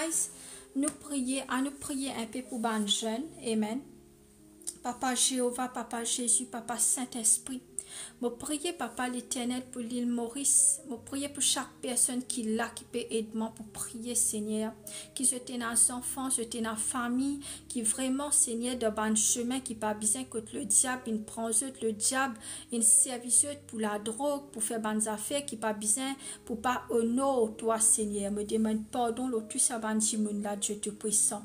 guys, nous prier un peu pour ban jeune. Amen. Papa Jéhovah, Papa Jésus, Papa Saint-Esprit. Je prie, Papa l'Éternel, pour l'île Maurice. Je prie pour chaque personne qui l'a, qui peut aider pour prier, Seigneur. Qui se tient dans enfants, se tient dans famille, qui vraiment, Seigneur, de bon chemin, qui pas besoin que le diable, il prend le diable, il service pour la drogue, pour faire bonnes affaires, qui pas besoin, pour pas honorer toi, Seigneur. Me demande pardon, le tout ça, là, Dieu te puissant.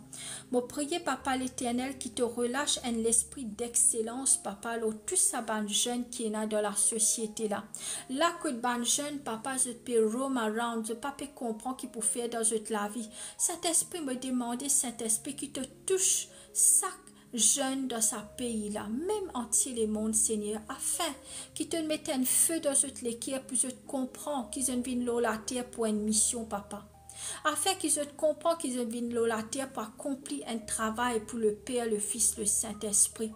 Je prie, Papa l'Éternel, qui te relâche un esprit d'excellence, Papa, le tout ça, jeune qui est dans la société là. Là que ban jeune papa je peux roam around, je pas peux comprendre qui peut faire dans la vie. Saint-Esprit me demande, Saint-Esprit qui te touche chaque jeune dans sa pays là, même entier le monde Seigneur, afin qu'il te mette un feu dans l'équipe pour je te comprends qu'ils ont viennent la terre pour une mission papa. Afin qu'ils te comprennent qu'ils ont viennent la terre pour accomplir un travail pour le Père, le Fils, le Saint-Esprit.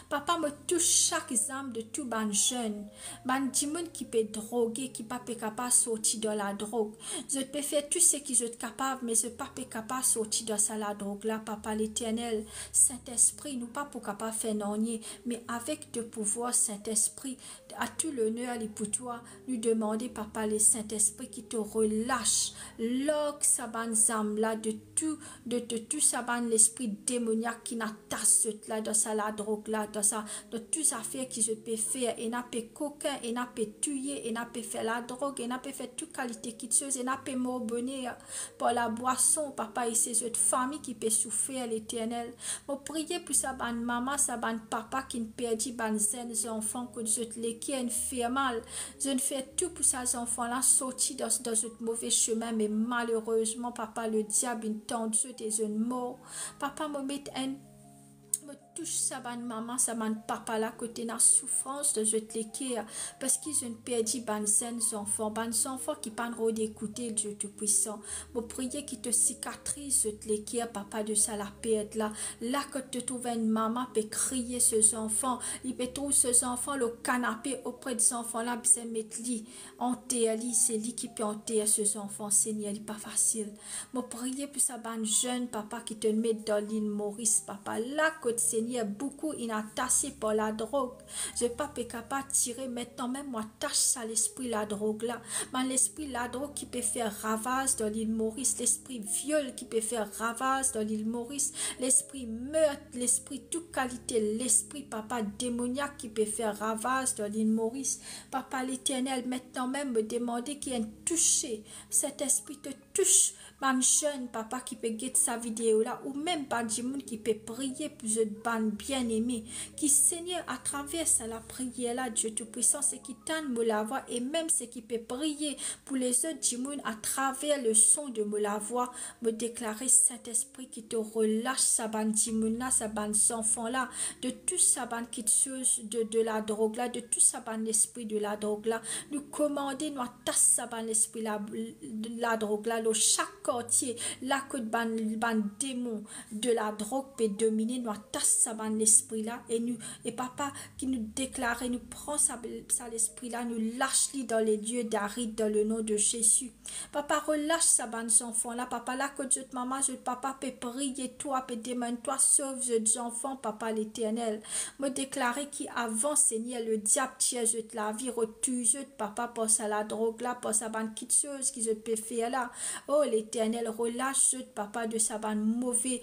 Papa me touche chaque âme de tout ban jeune, ban dimon qui peut droguer, qui pas capable de sortir de la drogue. Je peux faire tout ce qui est capable, mais je pas capable de sortir de la drogue là, Papa l'Éternel, Saint-Esprit, nous pas pour capable faire non, mais avec de pouvoir, Saint-Esprit, à tout l'honneur et pour toi, nous demander, Papa le Saint-Esprit, qui te relâche, lock sa ban âme là, de tout sa ban l'esprit démoniaque qui n'attache là, dans la drogue là, de toutes les affaires qui je peux faire, et n'a pas coquin, et n'a pas tuer, et n'a pas faire la drogue, et n'a pas faire toute qualité qui chose, et n'a pas m'obéir par la boisson, papa, et c'est cette famille qui peut souffrir l'Éternel. Je prie pour sa bonne maman, sa bonne papa qui ne perdit ban ses enfants, que je les qui fait mal. Je ne fais tout pour ces enfants-là sortir dans ce mauvais chemin, mais malheureusement, papa, le diable, il tente des une mort. Papa, me met un me touche sa bonne maman, sa bonne papa là, côté la souffrance de cette l'équerre, parce qu'ils ont perdu ban enfants qui pas d'écouter Dieu Tout-Puissant. Je prie qu'il te cicatrise cette l'équerre, papa, de ça la perte là. Là que tu trouves une maman peut crier ces enfants, il peut trouver ces enfants le canapé auprès de ces enfants là, puis mettre lit en terre, c'est lui qui peut enterrer ces enfants, Seigneur, il pas facile. Je prie pour sa bonne jeune papa qui te met dans l'île Maurice, papa, là que Seigneur, beaucoup inattaché par la drogue. Je pas capable de tirer maintenant, même moi, tâche ça l'esprit la drogue là. Mais l'esprit la drogue qui peut faire ravage dans l'île Maurice, l'esprit viol qui peut faire ravage dans l'île Maurice, l'esprit meurtre, l'esprit toute qualité, l'esprit papa démoniaque qui peut faire ravage dans l'île Maurice. Papa l'Éternel, maintenant même me demander qui est touché. Cet esprit te touche. Man jeune papa qui peut guetter sa vidéo là, ou même pas du monde qui peut prier pour ce ban bien aimé, qui Seigneur à travers la prière là, Dieu Tout-Puissant, c'est qui tente me la voix, et même ce qui peut prier pour les autres du monde à travers le son de me la voix, me déclarer Saint-Esprit qui te relâche sa ban du là, sa ban enfant là, de tout sa ban qui de la drogue là, de tout sa ban esprit de la drogue là, nous commander, nous tasse sa ban esprit là, de la drogue là, le chaque quartier, là que ban démon de la drogue peut dominer, nous tasse ça ban l'esprit là, et papa qui nous déclare, nous prend ça l'esprit là, nous lâche-lui dans les lieux d'aride dans le nom de Jésus. Papa relâche ça ban enfants là, papa là que Dieu maman, je papa peut prier toi, peut demander toi, sauve les enfants, papa l'Éternel. Me déclarer qui avant Seigneur le diable tient la vie, retuse papa pour ça la drogue là, pour ça ban quitteuse qui je peux faire là. Oh l'Éternel, relâche papa de sa ban mauvaise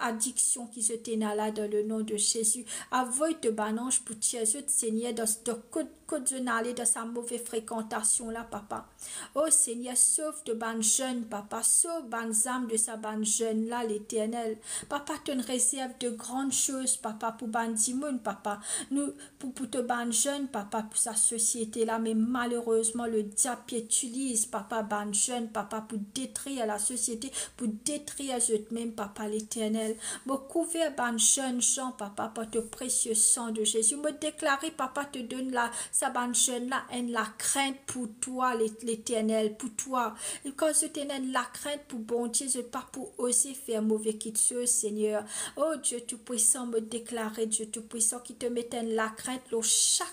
addiction qui se tient là dans le nom de Jésus. Avoid de banange pour tirer Seigneur dans ce code de dans sa mauvaise fréquentation là papa. Oh Seigneur, sauve de ban jeune papa, sauve ban âme de sa ban jeune là l'Éternel. Papa te réserve de grandes choses papa pour ban dimoun papa. Nous pour te ban jeune papa pour sa société là, mais malheureusement le diable utilise papa ban jeune papa pour détruire la société, pour détruire même papa l'Éternel. Me couvrir ban jeune Jean papa par te précieux sang de Jésus. Me déclarer papa te donne sa ban jeune là la crainte pour toi l'Éternel, pour toi. Et quand je t'ai la crainte pour bon Dieu, je pas pour oser faire mauvais chose Seigneur. Oh Dieu Tout-Puissant, me déclarer Dieu Tout-Puissant qui te mette la crainte le chaque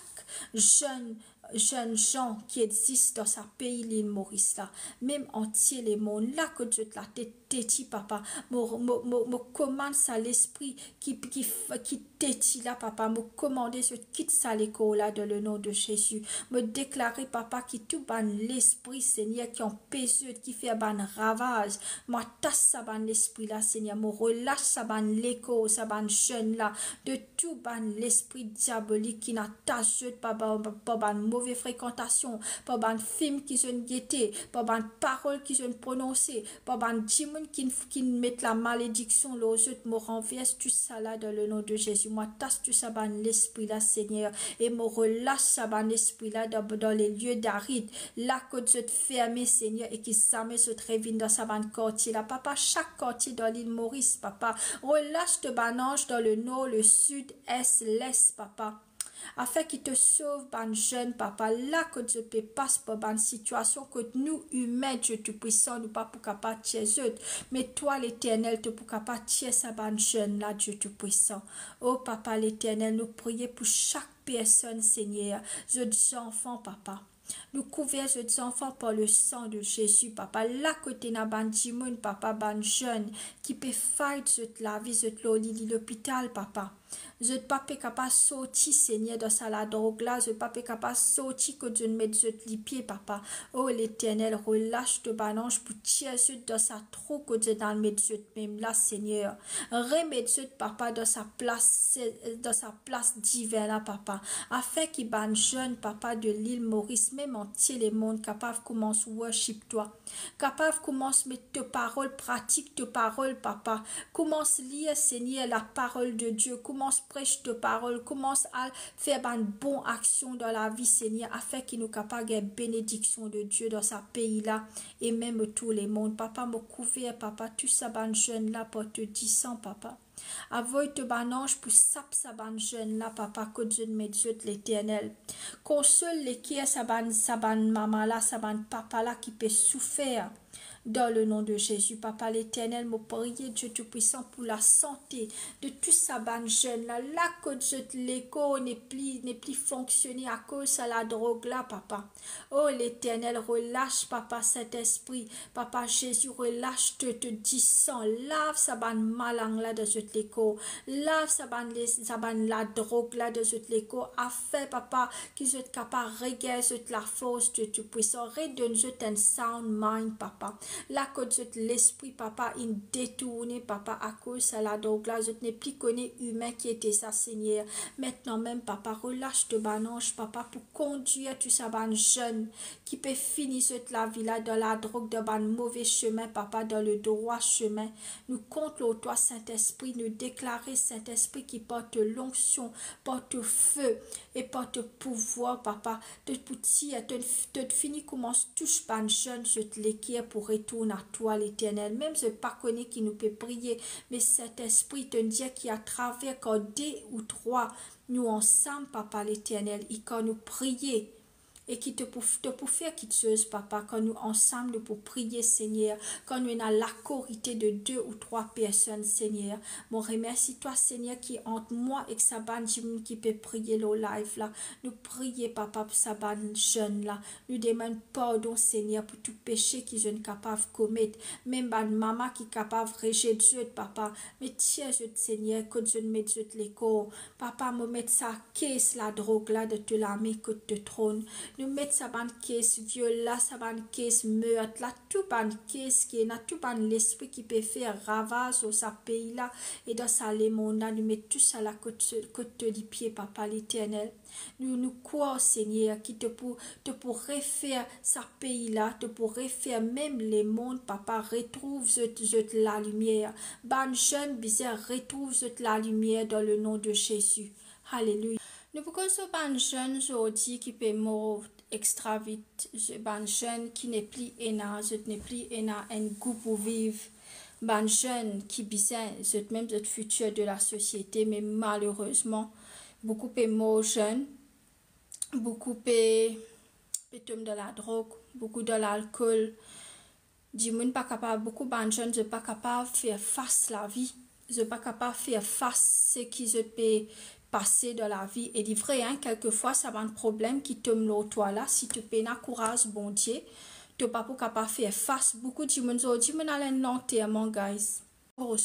jeune jeunes gens qui existent dans sa pays, l'île Maurice là, même entier les mondes, là que Dieu te l'a téti, papa, me commande ça l'esprit qui téti là, papa, me commander ce quitte ça l'écho là, dans le nom de Jésus, me déclarer, papa, qui tout ban l'esprit, Seigneur, qui en pèse, qui fait ban ravage, moi tasse ça ban l'esprit là, Seigneur, me relâche ça ban l'écho, ça ban jeune là, de tout ban l'esprit diabolique qui n'a tache, papa, ban mauvaise fréquentation, pas ban film qui sont guettés, pas ban parole qui sont prononcées, pas ban dimon qui mettent la malédiction, les autres me renversent tout ça là dans le nom de Jésus. Moi, tasse tout ça ban l'esprit là, Seigneur, et me relâche ça ban l'esprit là dans les lieux d'aride, là que Dieu te ferme, Seigneur, et qui s'amène se trévine dans sa ban quartier là, papa, chaque quartier dans l'île Maurice, papa, relâche te ban ange dans le nord, le sud, est, l'est, papa, afin qu'il te sauve, ban jeune papa, là que Dieu peut passer pour ban situation que nous humains, Dieu tout puissant, nous pas pour capable de mais toi l'éternel, tu pour capable de ça ban jeune là, Dieu tout puissant. Oh papa l'éternel, nous prions pour chaque personne, Seigneur, les enfants, papa. Nous couvrons ces enfants par le sang de Jésus, papa. Là côté na ban jimoun, papa, ban jeune, qui peut faire la vie, l'hôpital, papa. Je ne pas capable sortir, Seigneur, dans sa la drogue là. Je ne pas capable sortir que Dieu ne mette les pieds, papa. Oh, l'éternel, relâche de banange pour tirer dans sa trou que Dieu dans le mettre même là, Seigneur. Remettre papa dans sa place divine là, papa. Afin qu'il ban jeune, papa, de l'île Maurice, même entier les mondes, capable commence worship toi. Capable commence mettre tes paroles pratiques, tes paroles, papa. Commence lire, Seigneur, la parole de Dieu. Commence prêche de parole, commence à faire une bonne action dans la vie, Seigneur, afin qu'il nous capable de bénédiction de Dieu dans sa pays là et même tous les mondes. Papa, me couvert, papa, tout ça, ban jeune là, pour te disant, papa. Avoye te banange pour sap sa ban jeune là, papa, que Dieu met Dieu l'éternel. Console les qui est sa ban maman là, sa ban papa là qui peut souffrir. Dans le nom de Jésus, papa l'éternel, me prier Dieu Tout-Puissant pour la santé de tout ça ban jeune là, là que Dieu l'écho n'est plus fonctionné à cause de la drogue là, papa. Oh l'éternel, relâche papa cet esprit, papa Jésus, relâche te disant, lave sa ban malang là de ce l'écho, lave sa ban la drogue là de ce l'écho, afin papa qu'ils soient capables de régler la force de Tout-Puissant, redonne un sound mind, papa. Là que l'esprit, papa, il détourné, papa, à cause de la drogue là, je n'ai plus connu humain qui était ça, Seigneur. Maintenant même, papa, relâche de banange, papa, pour conduire tout ça, ban jeune, qui peut finir cette la vie là, dans la drogue, dans ban mauvais chemin, papa, dans le droit chemin. Nous comptons toi, Saint-Esprit, nous déclarer, Saint-Esprit, qui porte l'onction, porte feu et porte pouvoir, papa, de petit, de fini, commence touche ban jeune, je te l'équipe pour retourne à toi l'éternel, même je pas connais qui nous peut prier, mais cet esprit te dit qu'il à travers quand deux ou trois nous ensemble, papa l'éternel, et quand nous prier et qui te pour faire quelque chose, papa, quand nous ensemble pour prier, Seigneur, quand nous avons la corité de deux ou trois personnes, Seigneur. Mon remercie toi, Seigneur, qui entre moi et Saban qui peut prier le live là. Nous prions, papa, pour Saban jeune là. Nous demandons pardon, Seigneur, pour tout péché qu'ils sont capables de commettre. Même ban maman qui est capable de rejeter Dieu, papa. Mais tiens, Seigneur, que Dieu mette Dieu les corps. Papa, me mettre sa caisse, la drogue là, de te la mettre que te trône. Nous mettons sa ban caisse viol là, sa ban caisse meurtre là, tout ban caisse qui est là, tout ban l'esprit qui peut faire ravage au sa pays là et dans sa monde là, nous mettons tout ça là que les pieds, papa l'éternel. Nous croyons, Seigneur, qui te pourrait faire sa pays là, te pourrait faire même les mondes, papa, retrouve la lumière. Ban jeune bizarre, retrouve la lumière dans le nom de Jésus. Alléluia. Nous pouvons se ban jeune aujourd'hui qui peut mourir extra vite. Ban jeune qui n'est plus un goût pour vivre. Ban jeune qui bizarre, même le futur de la société, mais malheureusement, beaucoup de morts jeunes, beaucoup de tomber de la drogue, beaucoup de l'alcool. Du monde pas capable, beaucoup de jeunes ne sont pas capables de faire face à la vie. Ils ne sont pas capables de faire face à ce qu'ils ont passer dans la vie. Et dit vrai, hein, quelquefois, ça va un problème qui te met toi là, si tu peines courage, bon Dieu, tu pas pour capable faire face. Beaucoup de monde dit, mais à l'enterrement, guys. Il y a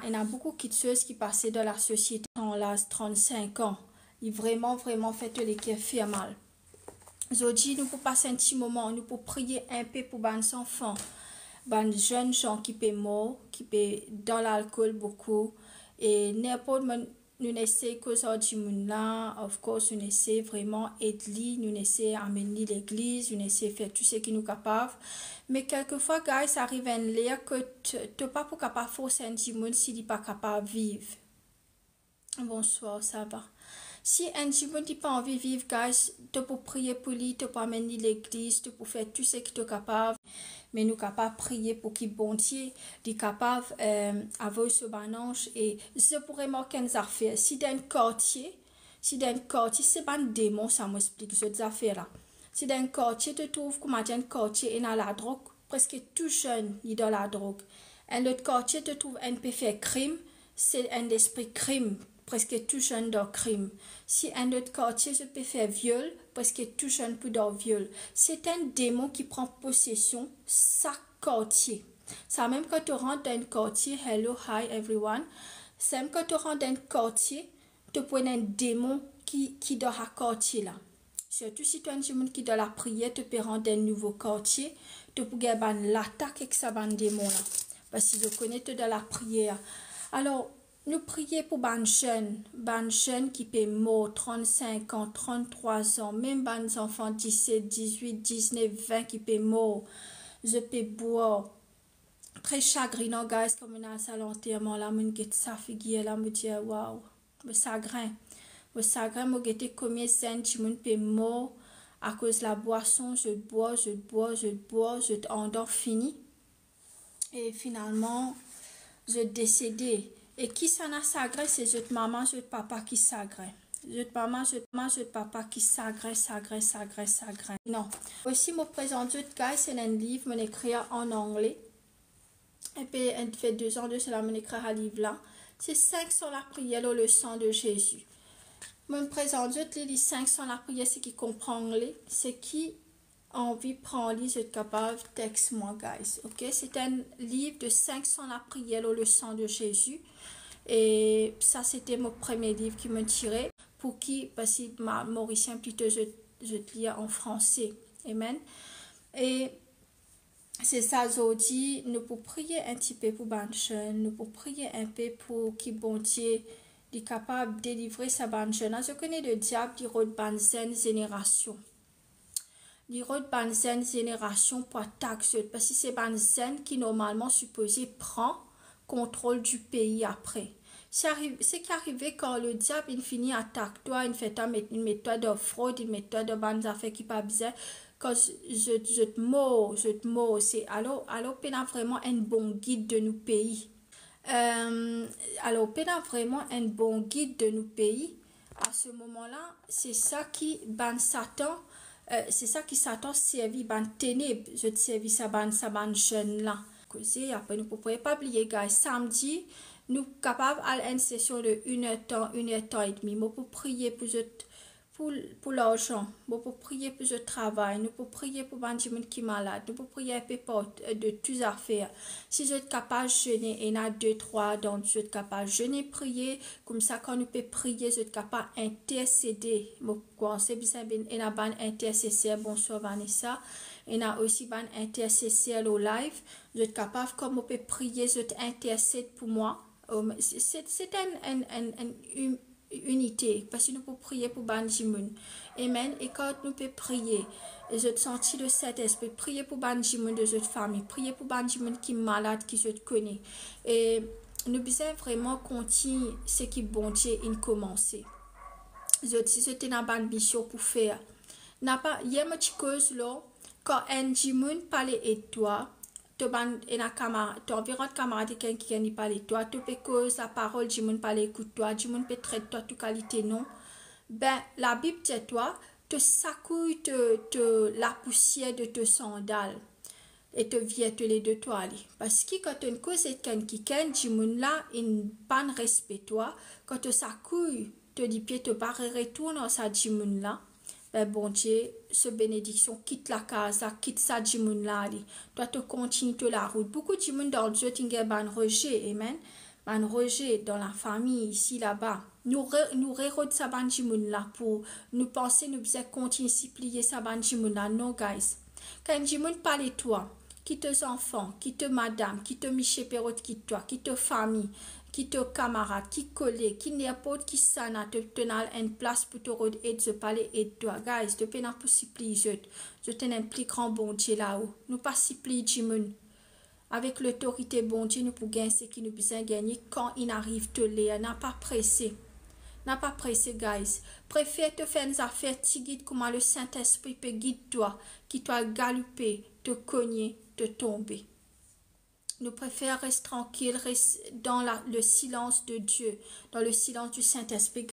il y a beaucoup de choses qui passaient dans la société dans l'âge 35 ans. Il vraiment fait les qui fait mal. Aujourd'hui, nous pouvons passer un petit moment, nous pouvons prier un peu pour les enfants, les jeunes gens qui sont morts, qui sont dans l'alcool beaucoup. Et n'importe nous essayons qu'aujourd'hui, of course, nous essayons vraiment d'aider, nous essayons d'amener l'église, nous essayons de faire tout ce qui nous est capable. Mais quelquefois, guys, ça arrive à l'air que tu n'es pas capable de forcer un monde s'il n'est pas capable de vivre. Bonsoir, ça va. Si un monde n'a pas envie de vivre, guys, tu peux prier pour lui, tu peux amener l'église, tu peux faire tout ce que tu es capable. Mais nous sommes capables de prier pour qu'il bon Dieu, est capable d'avoir ce banange. Et je pourrais marquer une affaire. Si dans un quartier, c'est pas un démon, ça m'explique cette affaire-là. Si dans un quartier, tu trouves comme un quartier est dans la drogue, presque tout jeune est dans la drogue. Un autre quartier, tu trouves un peu fait crime, c'est un esprit crime, presque tout jeune dans crime. Si un autre quartier, je peux faire viol, presque tout jeune peut dans viol. C'est un démon qui prend possession chaque quartier. Ça même quand tu rentres dans un quartier, hello, hi everyone, c'est même quand tu rentres dans un quartier, tu prends un démon qui dans un quartier là. Surtout si tu as un démon qui dans la prière, tu peux rentrer dans un nouveau quartier, tu peux avoir l'attaque avec ça démon là. Parce que je connais dans la prière. Alors, nous prions pour les jeunes qui peuvent mourir 35 ans, 33 ans, même les enfants 17, 18, 19, 20 qui peuvent mourir. Je peux boire. Très chagrinant, guys, comme on a un salon enterrement là, mon get sa figure là, me dit waouh, me chagrin, me get combien de scènes tu peux mourir à cause de la boisson, je bois, je t'endors fini. Et finalement, je décédé. Et qui s'en a sagré, c'est votre maman, votre papa qui sagré. Votre maman, votre papa qui sagré. Non. Aussi, me présente votre gars, c'est un livre, mon écrit en anglais. Et puis, elle fait 2 ans de cela, mon écrit un livre là. C'est 5 sur la prière, le sang de Jésus. Me présente votre les 5 sur la prière, c'est qui comprend anglais, c'est qui envie de prendre, je suis capable, texte-moi, guys. Ok, c'est un livre de 500 la prière au le sang de Jésus. Et ça, c'était mon premier livre qui me tirait. Pour qui, parce que ma mauricien, plutôt, je te lis en français. Amen. Et c'est ça, aujourd'hui, nous pouvons prier un petit peu pour les jeunes, nous pouvons prier un peu pour qui, bon Dieu, est capable de délivrer sa bonne jeune. Je connais le diable qui rôde dans une génération. Il rôde dans une génération pour attaquer, parce que c'est une scène qui normalement supposé prend contrôle du pays après. C'est qui arrivé quand le diable il finit attaque toi, il fait une méthode de fraude, une méthode de bonnes affaires qui pas bizarre. Quand je te mords, c'est alors peine vraiment un bon guide de nos pays. Alors peine vraiment un bon guide de nos pays. À ce moment-là, c'est ça qui ban Satan. C'est ça qui Satan servi ban ténèbres. Je te servis ça ban jeune là. Après nous ne pouvons pas oublier, guys. Samedi, nous sommes capables à une session de 1h et demie. Nous pouvons prier pour l'argent. Nous pouvons prier pour le travail. Nous pouvons prier pour les gens qui sont malades. Nous pouvons prier un peu de toutes les affaires. Si vous êtes capable de jeûner, il y en a 2-3 donc vous êtes capable de jeûner, prier. Comme ça, quand nous pouvons prier, vous êtes capable d'intercéder. Il y a un intercesseur. Bonsoir Vanessa. Il y a aussi un intercesseur au live. Vous êtes capable, comme vous pouvez prier, vous êtes intercède pour moi. C'est une unité, parce que nous pouvons prier pour Banjimoun. Amen. Et quand nous pouvons prier, je sens le Saint-Esprit, prier pour Banjimoun de notre famille, prier pour Banjimoun qui est malade, qui je connais. Et nous devons vraiment continuer ce qui bon Dieu a commencé. Si c'était une mission pour faire. Il y a une chose là, quand un Jimoun parle de toi, tu as environ de camarades qui parlent de toi, tu peux cause la parole, Jimoun parle écoute toi, Jimoun peut traiter toi toute qualité non. Ben, la Bible dit toi, te sacouille la poussière de tes sandales. et te vietele de toi li. Parce que quand on cause quelqu'un qui ken, jimoun là, in ban respect toi, quand sa couille te dit pied te barre retourne sa jimoun là, ben bon Dieu, ce bénédiction quitte la casa, quitte sa jimoun là li. Toi te continue te la route. Beaucoup de jimoun dans le Dieu tingue ban rejet, amen. Ban rejet dans la famille, ici, là-bas. Nous re sa ban jimoun là pour nous penser, nous bien continuer à plier sa ban jimoun là. Non, guys. Quand jimoun parle toi, qui te enfants, qui te madame, qui te miché perrot, qui toi, qui te famille, qui te camarade, qui collègue, qui n'importe qui sana te tenal en place pour te aider de parler et toi, guys, de peine pour supplier je te un plus grand bon Dieu là-haut. Nous pas supplier jimoun. Avec l'autorité bon Dieu, nous pouvons gagner ce qui nous besoin gagner quand il arrive te lire. N'a pas pressé. N'a pas pressé, guys. Préfère te faire des affaires, tu guides comment le Saint-Esprit peut guider toi, qui doit galoper, te cogner, te tomber. Nous préférons rester tranquilles, rester dans le silence de Dieu, dans le silence du Saint-Esprit.